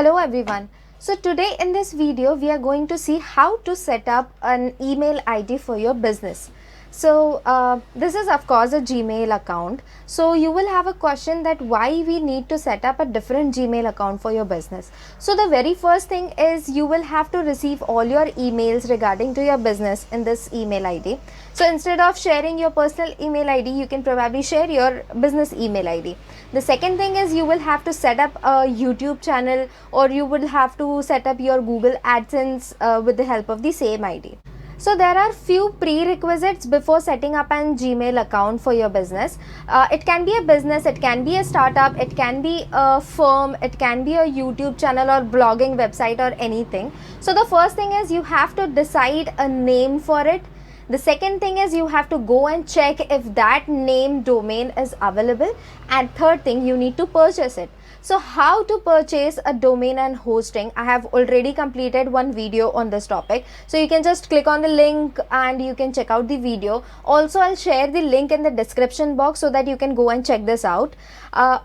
Hello everyone. So today in this video we are going to see how to set up an email ID for your business. So this is of course a Gmail account. So you will have a question that why we need to set up a different Gmail account for your business. So the very first thing is you will have to receive all your emails regarding to your business in this email ID. So instead of sharing your personal email ID, you can probably share your business email ID. The second thing is you will have to set up a YouTube channel, or you will have to set up your Google AdSense with the help of the same ID. So there are few prerequisites before setting up an Gmail account for your business. It can be a business, it can be a startup, it can be a firm, it can be a YouTube channel or blogging website or anything. So the first thing is you have to decide a name for it. The second thing is you have to go and check if that name domain is available, and third thing, you need to purchase it. So how to purchase a domain and hosting, I have already completed one video on this topic, so you can just click on the link and you can check out the video. Also I'll share the link in the description box so that you can go and check this out.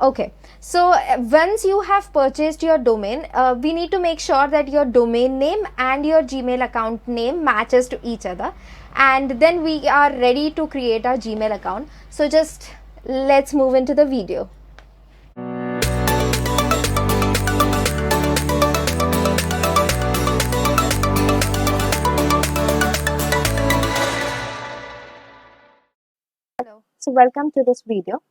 Okay, so once you have purchased your domain, we need to make sure that your domain name and your Gmail account name matches to each other, and then we are ready to create our Gmail account. So just let's move into the video. Hello, so welcome to this video.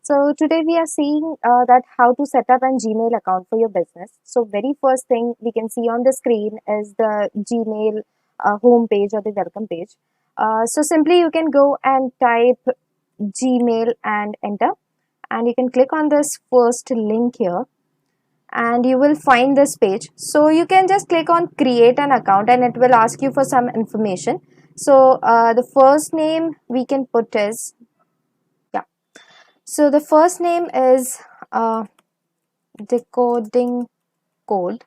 So today we are seeing that how to set up an Gmail account for your business. So very first thing we can see on the screen is the Gmail home page or the welcome page. So simply you can go and type Gmail and enter, and you can click on this first link here and you will find this page. So you can just click on create an account and it will ask you for some information. So the first name we can put is, so the first name is decoding code,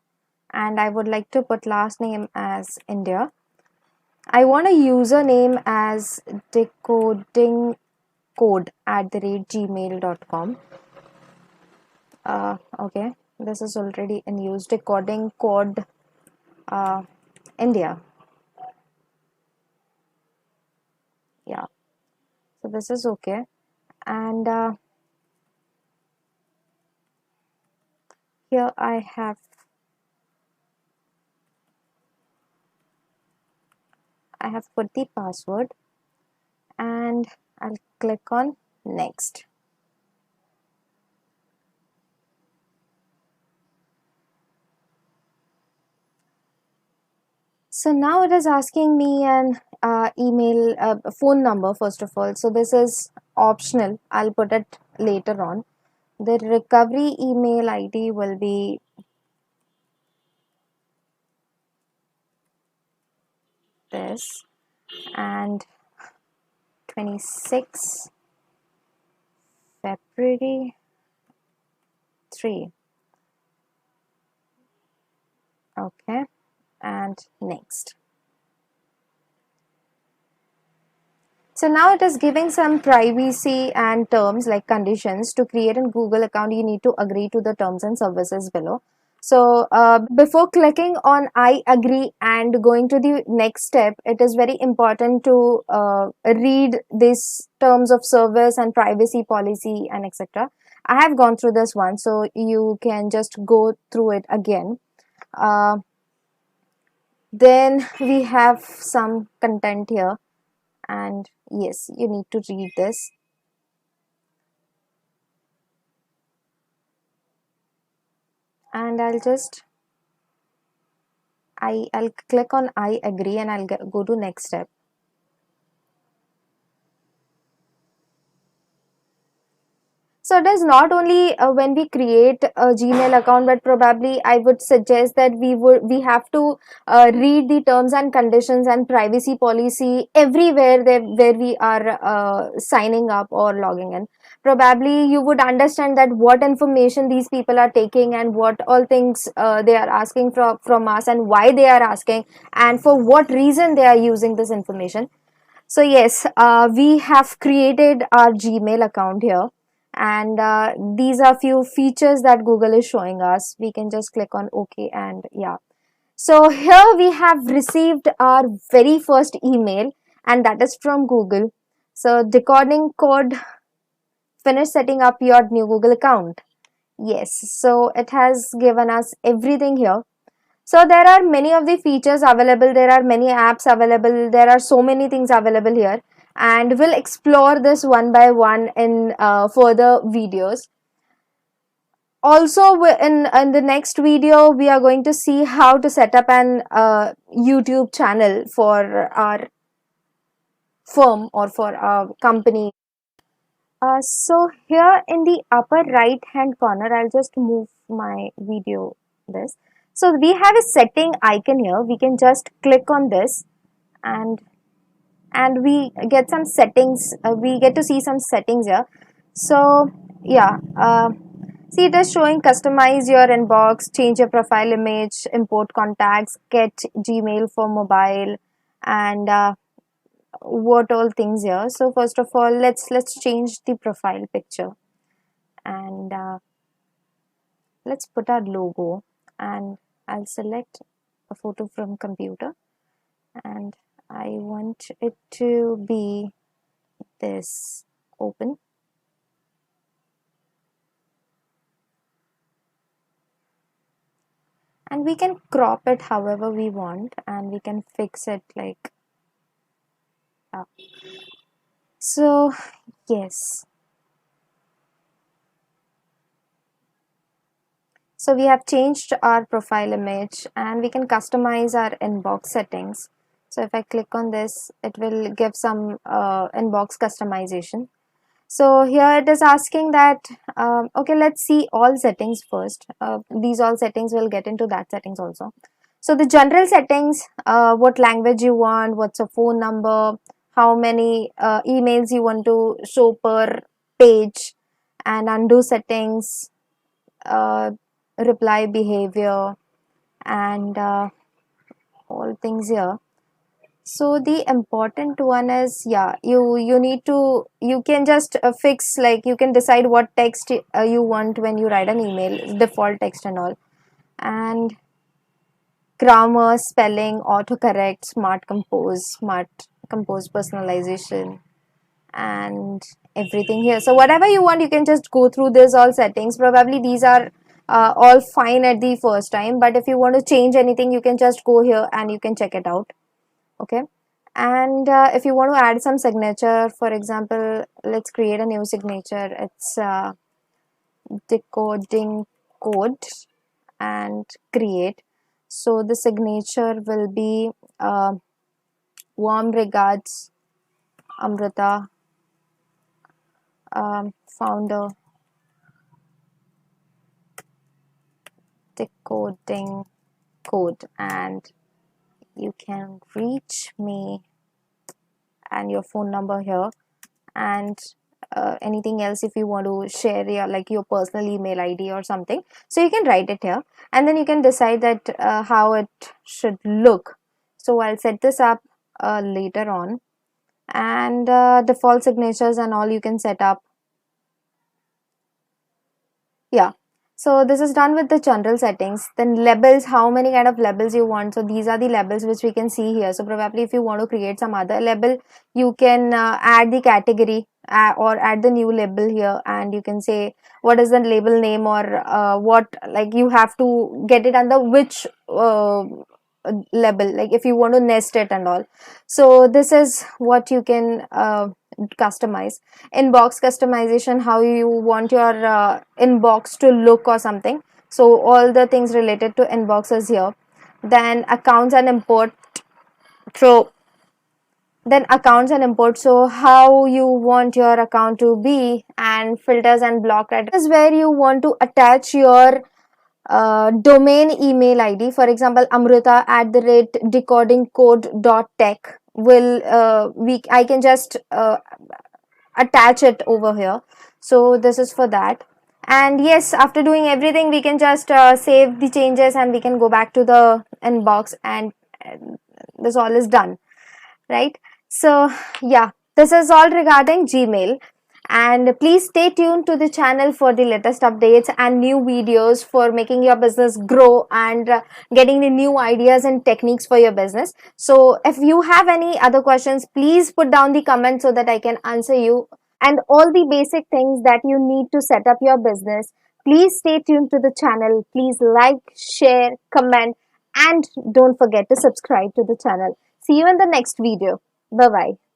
and I would like to put last name as India. I want a username as decodingcode@gmail.com. Okay, this is already in use, decoding code India. Yeah, so this is okay, and here I have put the password and I'll click on next. So now it is asking me an email, phone number first of all. So this is optional. I'll put it later on. The recovery email ID will be this, and 26 February 3. Okay, and next. So now it is giving some privacy and terms like conditions. To create a Google account, you need to agree to the terms and services below. So before clicking on I agree and going to the next step, it is very important to read these terms of service and privacy policy and etc. I have gone through this one, so you can just go through it again. Then we have some content here, and yes, you need to read this. And I'll click on I agree and I'll go to next step. So it is not only when we create a Gmail account, but probably I would suggest that we have to read the terms and conditions and privacy policy everywhere where we are signing up or logging in. Probably you would understand that what information these people are taking and what all things they are asking from us, and why they are asking, and for what reason they are using this information. So yes, we have created our Gmail account here, and these are few features that Google is showing us. We can just click on OK, and yeah. So here we have received our very first email, and that is from Google. So decoding code, finish setting up your new Google account. Yes, so it has given us everything here. So there are many of the features available, there are many apps available, there are so many things available here, and we'll explore this one by one in further videos. Also, in the next video, we are going to see how to set up an YouTube channel for our firm or for our company. So here in the upper right hand corner, I'll just move my video this. So we have a setting icon here. We can just click on this, and we get some settings. We get to see some settings here. So yeah, see, it is showing customize your inbox, change your profile image, import contacts, get Gmail for mobile, and what all things here. So first of all, let's change the profile picture, and let's put our logo, and I'll select a photo from computer, and I want it to be this open. And we can crop it however we want, and we can fix it like so. Yes, so we have changed our profile image, and we can customize our inbox settings. So if I click on this, it will give some inbox customization. So here it is asking that okay, let's see all settings first. These all settings will get into that settings also. So the general settings, what language you want, what's your phone number, how many emails you want to show per page, and undo settings, uh, reply behavior, and all things here. So the important one is, yeah, you need to, you can just fix, like you can decide what text you want when you write an email, default text and all, and grammar, spelling, autocorrect, smart compose personalization, and everything here. So whatever you want, you can just go through this all settings. Probably these are all fine at the first time, but if you want to change anything, you can just go here and you can check it out. Okay, and if you want to add some signature, for example, let's create a new signature. It's decoding code, and create. So the signature will be warm regards, Amrita, founder, decoding code, and you can reach me and your phone number here, and anything else if you want to share your, like your personal email ID or something, so you can write it here, and then you can decide that how it should look. So I'll set this up later on, and default signatures and all you can set up. Yeah, so this is done with the general settings. Then labels, how many kind of labels you want. So these are the labels which we can see here. So probably if you want to create some other label, you can add the category or add the new label here, and you can say what is the label name, or what, like you have to get it under which label, like if you want to nest it and all. So this is what you can customize. Inbox customization, how you want your inbox to look or something. So all the things related to inboxes here. Then accounts and import. So then accounts and import, so how you want your account to be, and filters and block criteria is where you want to attach your domain email ID. For example, Amrita at the rate decodingcode.tech will I can just attach it over here. So this is for that. And yes, after doing everything, we can just save the changes, and we can go back to the inbox, and this all is done, right? So yeah, this is all regarding Gmail. And please stay tuned to the channel for the latest updates and new videos for making your business grow and getting the new ideas and techniques for your business. So if you have any other questions, please put down the comments so that I can answer you, and all the basic things that you need to set up your business. Please stay tuned to the channel. Please like, share, comment, and don't forget to subscribe to the channel. See you in the next video. Bye bye.